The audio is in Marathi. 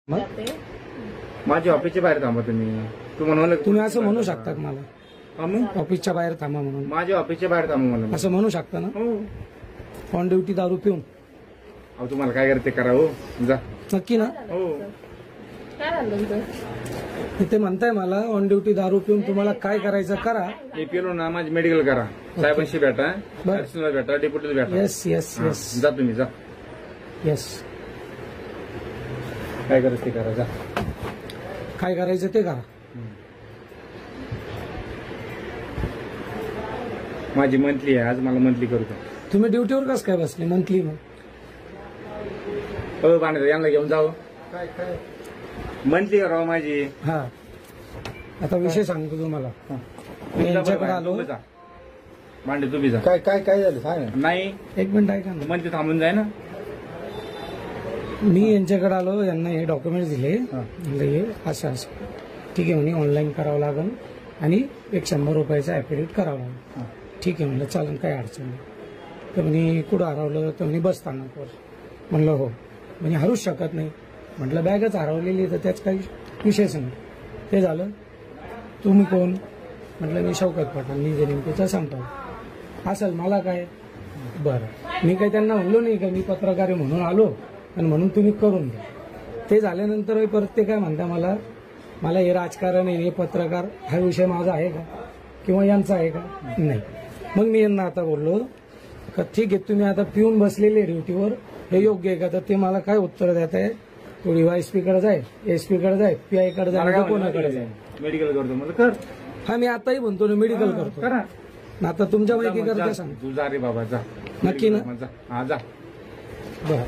मग माझ्या ऑफिसच्या बाहेर थांबा तुम्ही तुम्ही असं म्हणू शकता का मला हा मग ऑफिसच्या बाहेर थांबा म्हणून? माझ्या ऑफिसच्या बाहेर थांबा मला असं म्हणू शकता ना? हो ऑन ड्युटी दारू पिऊन? अहो तुम्हाला काय करते करा हो जा नक्की ना? हो इथे म्हणताय मला ऑन ड्युटी दारू पिऊन तुम्हाला काय करायचं करा. हे पेलो ना माझी मेडिकल करा साहेबांशी भेटा बरं. अर्चनाला भेटा डेप्युटीला भेटा येस येस येस जा तुम्ही जा येस. काय करायचं ते करा जा काय करायचं ते करा. माझी मंथली आहे आज मला मंथली करू द्या. तुम्ही ड्युटीवर कसं काय बसले मंथली? मग हो बांधे यांना घेऊन जाऊ मंथली करावं माझी. हा आता विषय सांगतो तुम्हाला. मी यांच्याकडे आलो. भांडे तुम्ही जा. काय काय काय झालं सांग ना. नाही एक मिनिट ऐका ना. मंथली थांबून जाय ना. मी यांच्याकडे आलो, यांना हे डॉक्युमेंट दिले. म्हणजे हे असं असं ठीक आहे म्हणे, ऑनलाईन करावं लागेल आणि एक 100 रुपयाचा ॲफिडेविट करावं लागेल. ठीक आहे म्हणलं चालेल, काही अडचण नाही. तर म्हणे कुठं हरवलं? तर म्हणे बस स्थानकवर. म्हणलं हो. म्हणजे हरूच शकत नाही. म्हटलं बॅगच हरवलेली तर त्याच काही विषयच नाही. ते झालं. तुम्ही कोण? म्हटलं मी शौकत पठाण, मी जे नेमकेचा सांगतो. असेल मला काय. बरं, मी काही त्यांना म्हणलो नाही का मी पत्रकार आहे म्हणून आलो आणि म्हणून तुम्ही करून द्या. ते झाल्यानंतर परत ते काय म्हणता मला हे राजकारण आहे, हे पत्रकार हा विषय माझा आहे का किंवा यांचा आहे का? नाही. मग मी यांना आता बोललो का ठीक आहे, तुम्ही आता पिऊन बसलेले ड्युटीवर, हे योग्य आहे का? तर ते मला काय उत्तर देत आहे, तो डीवायएसपी कडे जाय, एसपी कडे जाय, पीआय कडे जाय, कोणाकडे जाय. मेडिकल करतो मला कर. हा मी आताही म्हणतो ना मेडिकल करतो. करा आता तुमच्या माहिती करता सांग. तू जा रे बाबा जा. नक्की ना? हा जा. बरं.